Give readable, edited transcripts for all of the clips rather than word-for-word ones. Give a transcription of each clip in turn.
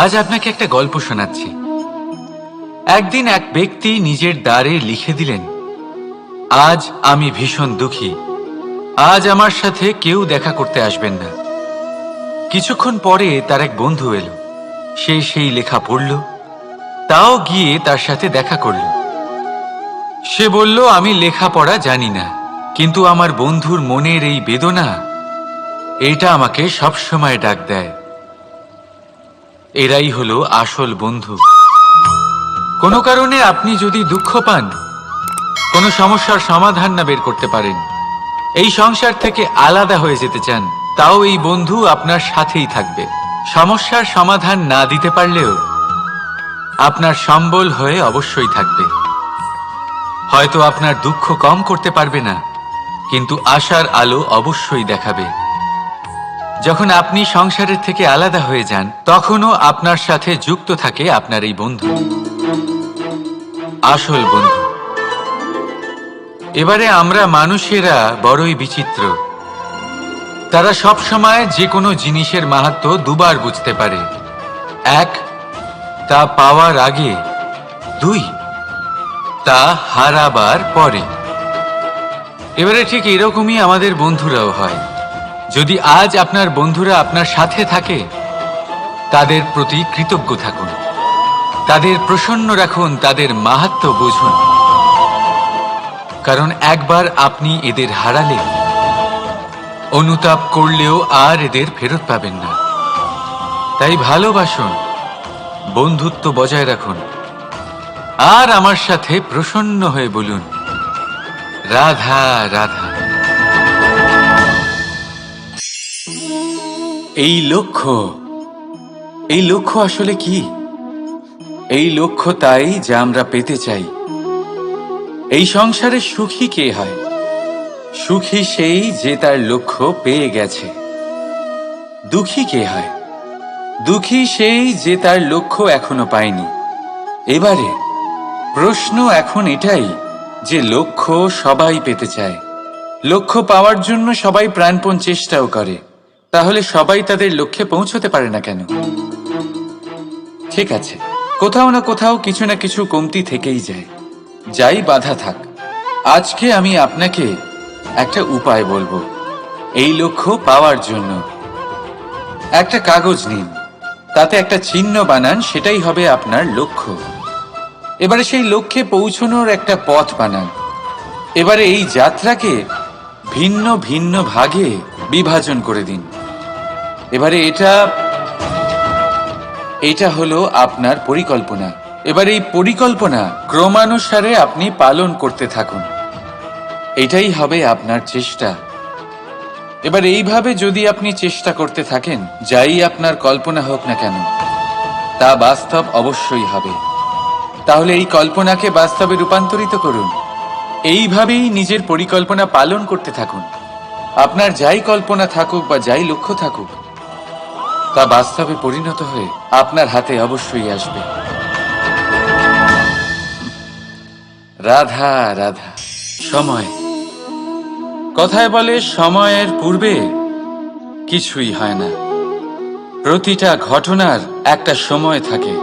আজ আপনাকে একটা গল্প শোনাচ্ছি। একদিন এক ব্যক্তি নিজের দ্বারে লিখে দিলেন, আজ আমি ভীষণ দুঃখী, আজ আমার সাথে কেউ দেখা করতে আসবেন না। কিছুক্ষণ পরে তার এক বন্ধু এলো, সে সেই লেখা পড়ল, তাও গিয়ে তার সাথে দেখা করল। সে বলল, আমি লেখাপড়া জানি না, কিন্তু আমার বন্ধুর মনের এই বেদনা, এটা আমাকে সবসময় ডাক দেয়। এরাই হলো আসল বন্ধু। কোনো কারণে আপনি যদি দুঃখ পান, কোনো সমস্যার সমাধান না বের করতে পারেন, এই সংসার থেকে আলাদা হয়ে যেতে চান, তাও এই বন্ধু আপনার সাথেই থাকবে। সমস্যার সমাধান না দিতে পারলেও আপনার সম্বল হয়ে অবশ্যই থাকবে। হয়তো আপনার দুঃখ কম করতে পারবে না, কিন্তু আশার আলো অবশ্যই দেখাবে। যখন আপনি সংসারের থেকে আলাদা হয়ে যান, তখনও আপনার সাথে যুক্ত থাকে আপনার এই বন্ধু, আসল বন্ধু। এবারে আমরা মানুষেরা বড়ই বিচিত্র। তারা সব সময় যে কোনো জিনিসের মাহাত্ম্য দুবার বুঝতে পারে। এক, তা পাওয়ার আগে। দুই, তা হারাবার পরে। এবারে ঠিক এরকমই আমাদের বন্ধুরাও হয়। যদি আজ আপনার বন্ধুরা আপনার সাথে থাকে, তাদের প্রতি কৃতজ্ঞ থাকুন, তাদের প্রসন্ন রাখুন, তাদের মাহাত্ম্য বুঝুন। কারণ একবার আপনি এদের হারালে, অনুতাপ করলেও আর এদের ফেরত পাবেন না। তাই ভালোবাসুন, বন্ধুত্ব বজায় রাখুন, আর আমার সাথে প্রসন্ন হয়ে বলুন, রাধা রাধা। এই লক্ষ্য আসলে কি? এই লক্ষ্য তাই যা আমরা পেতে চাই। এই সংসারে সুখী কে হয়? সুখী সেই যে তার লক্ষ্য পেয়ে গেছে। দুঃখী কে হয়? দুঃখী সেই যে তার লক্ষ্য এখনো পায়নি। এবারে প্রশ্ন এখন এটাই যে লক্ষ্য সবাই পেতে চায়, লক্ষ্য পাওয়ার জন্য সবাই প্রাণপণ চেষ্টাও করে, তাহলে সবাই তাদের লক্ষ্যে পৌঁছতে পারে না কেন? ঠিক আছে, কোথাও না কোথাও কিছু না কিছু কমতি থেকেই যায়, যাই বাধা থাক। আজকে আমি আপনাকে একটা উপায় বলবো এই লক্ষ্য পাওয়ার জন্য। একটা কাগজ নিন, তাতে একটা চিহ্ন বানান, সেটাই হবে আপনার লক্ষ্য। এবারে সেই লক্ষ্যে পৌঁছানোর একটা পথ বানান। এবারে এই যাত্রাকে ভিন্ন ভিন্ন ভাগে বিভাজন করে দিন। এবারে এটা হলো আপনার পরিকল্পনা। এবার এই পরিকল্পনা ক্রমানুসারে আপনি পালন করতে থাকুন, এটাই হবে আপনার চেষ্টা। এবার এইভাবে যদি আপনি চেষ্টা করতে থাকেন, যাই আপনার কল্পনা হোক না কেন, তা বাস্তব অবশ্যই হবে। তাহলে এই কল্পনাকে বাস্তবে রূপান্তরিত করুন। এইভাবেই নিজের পরিকল্পনা পালন করতে থাকুন। আপনার যাই কল্পনা থাকুক বা যাই লক্ষ্য থাকুক, তা বাস্তবে পরিণত হয়ে আপনার হাতে অবশ্যই আসবে। রাধা রাধা। সময়, কথায় বলে সময়ের পূর্বে কিছুই হয় না। প্রতিটা ঘটনার একটা সময় থাকে।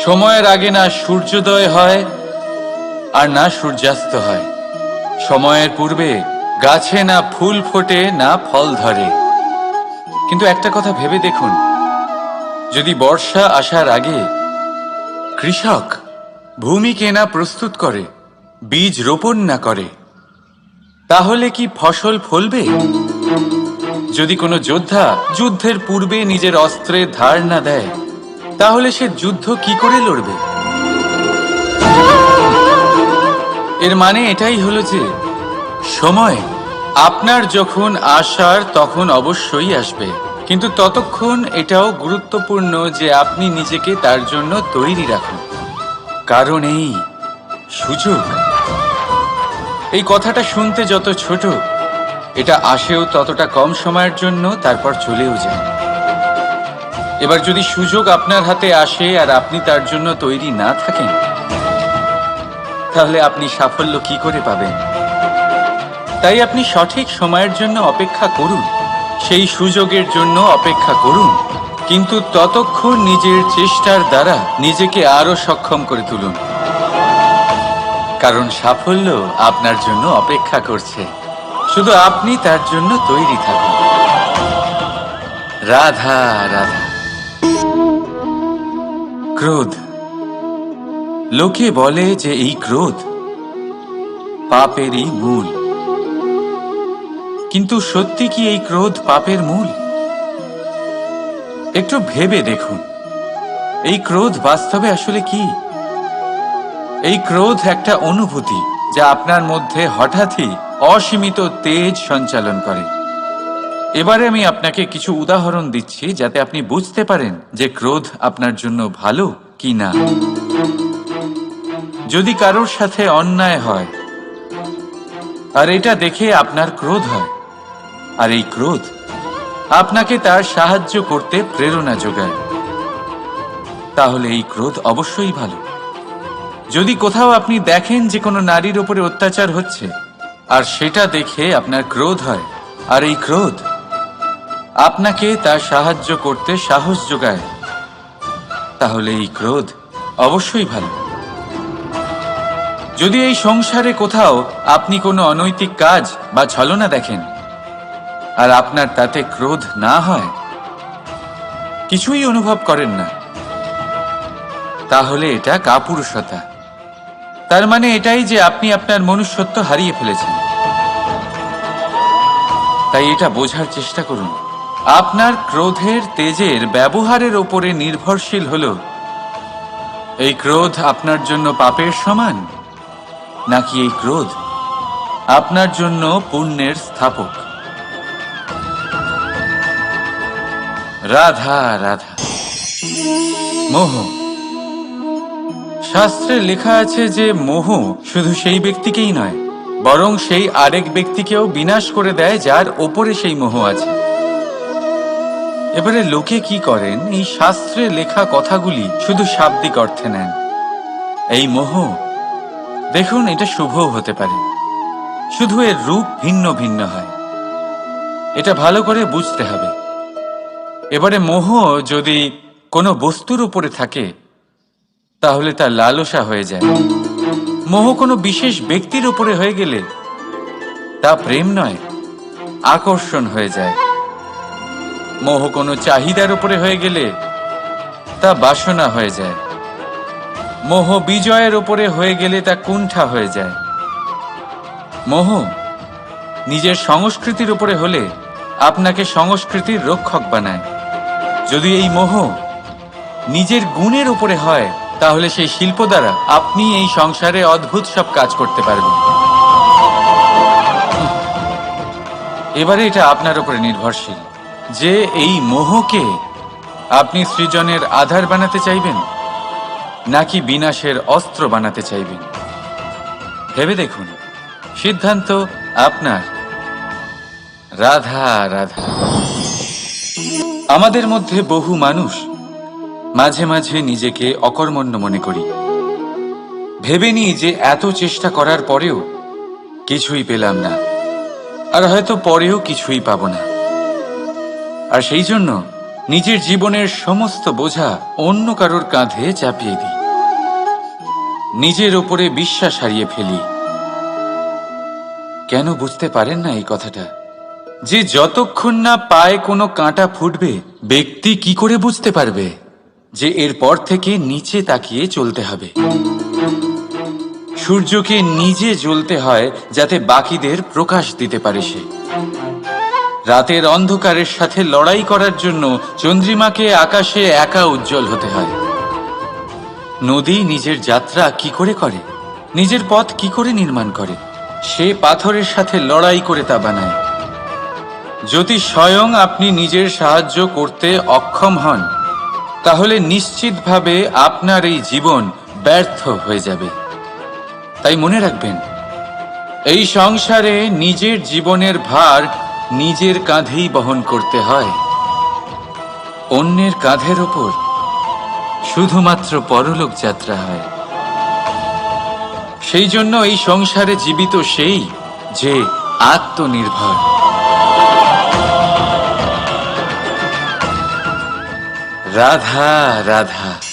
সময়ের আগে না সূর্যোদয় হয় আর না সূর্যাস্ত হয়। সময়ের পূর্বে গাছে না ফুল ফোটে না ফল ধরে। কিন্তু একটা কথা ভেবে দেখুন, যদি বর্ষা আসার আগে কৃষক ভূমিকে না প্রস্তুত করে, বীজ রোপণ না করে, তাহলে কি ফসল ফলবে? যদি কোনো যোদ্ধা যুদ্ধের পূর্বে নিজের অস্ত্রের ধার না দেয়, তাহলে সে যুদ্ধ কি করে লড়বে? এর মানে এটাই হলো যে সময় আপনার যখন আসার তখন অবশ্যই আসবে, কিন্তু ততক্ষণ এটাও গুরুত্বপূর্ণ যে আপনি নিজেকে তার জন্য তৈরি রাখুন। কারণ এই সুযোগ, এই কথাটা শুনতে যত ছোট, এটা আসেও ততটা কম সময়ের জন্য, তারপর চলেও যায়। এবার যদি সুযোগ আপনার হাতে আসে আর আপনি তার জন্য তৈরি না থাকেন, তাহলে আপনি সাফল্য কি করে পাবেন? তাই আপনি সঠিক সময়ের জন্য অপেক্ষা করুন, সেই সুযোগের জন্য অপেক্ষা করুন, কিন্তু ততক্ষণ নিজের চেষ্টার দ্বারা নিজেকে আরো সক্ষম করে তুলুন, কারণ সাফল্য আপনার জন্য অপেক্ষা করছে। শুধু আপনি তার জন্য তৈরি থাকুন। রাধা রাধা। ক্রোধ। লোকে বলে যে এই ক্রোধ পাপেরই মূল। কিন্তু সত্যি কি এই ক্রোধ পাপের মূল? একটু ভেবে দেখুন, এই ক্রোধ বাস্তবে আসলে কি? এই ক্রোধ একটা অনুভূতি যা আপনার মধ্যে হঠাৎই অসীমিত তেজ সঞ্চালন করে। এবারে আমি আপনাকে কিছু উদাহরণ দিচ্ছি যাতে আপনি বুঝতে পারেন যে ক্রোধ আপনার জন্য ভালো কি না। যদি কারোর সাথে অন্যায় হয় আর এটা দেখে আপনার ক্রোধ হয়, আর এই ক্রোধ আপনাকে তার সাহায্য করতে প্রেরণা যোগায়, তাহলে এই ক্রোধ অবশ্যই ভালো। যদি কোথাও আপনি দেখেন যে কোনো নারীর উপরে অত্যাচার হচ্ছে আর সেটা দেখে আপনার ক্রোধ হয়, আর এই ক্রোধ আপনাকে তার সাহায্য করতে সাহস যোগায়, তাহলে এই ক্রোধ অবশ্যই ভালো। যদি এই সংসারে কোথাও আপনি কোনো অনৈতিক কাজ বা ছলনা দেখেন আর আপনার তাতে ক্রোধ না হয়, কিছুই অনুভব করেন না, তাহলে এটা কাপুরুষতা। তার মানে এটাই যে আপনি আপনার মনুষ্যত্ব হারিয়ে ফেলেছেন। তাই এটা বোঝার চেষ্টা করুন, আপনার ক্রোধের তেজের ব্যবহারের ওপরে নির্ভরশীল হলো এই ক্রোধ আপনার জন্য পাপের সমান, নাকি এই ক্রোধ আপনার জন্য পুণ্যের স্থাপক। রাধা রাধা। মোহ। শাস্ত্রে লেখা আছে যে মোহ শুধু সেই ব্যক্তিকেই নয়, বরং সেই আরেক ব্যক্তিকেও বিনাশ করে দেয় যার ওপরে সেই মোহ আছে। এবারে লোকে কি করেন, এই শাস্ত্রে লেখা কথাগুলি শুধু শাব্দিক অর্থে নেন। এই মোহ, দেখুন, এটা শুভও হতে পারে, শুধু এর রূপ ভিন্ন ভিন্ন হয়। এটা ভালো করে বুঝতে হবে। এবারে মোহ যদি কোনো বস্তুর উপরে থাকে তাহলে তা লালসা হয়ে যায়। মোহ কোনো বিশেষ ব্যক্তির উপরে হয়ে গেলে তা প্রেম নয়, আকর্ষণ হয়ে যায়। মোহ কোনো চাহিদার উপরে হয়ে গেলে তা বাসনা হয়ে যায়। মোহ বিজয়ের উপরে হয়ে গেলে তা কুণ্ঠা হয়ে যায়। মোহ নিজের সংস্কৃতির উপরে হলে আপনাকে সংস্কৃতির রক্ষক বানায়। যদি এই মোহ নিজের গুণের উপরে হয়, তাহলে সেই শিল্প দ্বারা আপনি এই সংসারে অদ্ভুত সব কাজ করতে পারবেন। এবারে এটা আপনার উপরে নির্ভরশীল যে এই মোহকে আপনি সৃজনের আধার বানাতে চাইবেন নাকি বিনাশের অস্ত্র বানাতে চাইবেন। ভেবে দেখুন, সিদ্ধান্ত আপনার। রাধা রাধা। আমাদের মধ্যে বহু মানুষ মাঝে মাঝে নিজেকে অকর্মণ্য মনে করি, ভেবে নিই যে এত চেষ্টা করার পরেও কিছুই পেলাম না, আর হয়তো পরেও কিছুই পাবো না। আর সেই জন্য নিজের জীবনের সমস্ত বোঝা অন্য কারোর কাঁধে চাপিয়ে দিই, নিজের ওপরে বিশ্বাস হারিয়ে ফেলি। কেন বুঝতে পারেন না এই কথাটা? যে যতক্ষণ না পায়ে কোনো কাঁটা ফুটবে, ব্যক্তি কি করে বুঝতে পারবে যে এরপর থেকে নিচে তাকিয়ে চলতে হবে? সূর্যকে নিজে জ্বলতে হয় যাতে বাকিদের প্রকাশ দিতে পারে সে। রাতের অন্ধকারের সাথে লড়াই করার জন্য চন্দ্রিমাকে আকাশে একা উজ্জ্বল হতে হয়। নদী নিজের যাত্রা কি করে করে, নিজের পথ কি করে নির্মাণ করে? সে পাথরের সাথে লড়াই করে তা বানায়। যদি স্বয়ং আপনি নিজের সাহায্য করতে অক্ষম হন, তাহলে নিশ্চিতভাবে আপনার এই জীবন ব্যর্থ হয়ে যাবে। তাই মনে রাখবেন, এই সংসারে নিজের জীবনের ভার নিজের কাঁধেই বহন করতে হয়। অন্যের কাঁধের ওপর শুধুমাত্র পরলোক যাত্রা হয়। সেই জন্য এই সংসারে জীবিত সেই যে আত্মনির্ভর। রাধা রাধা।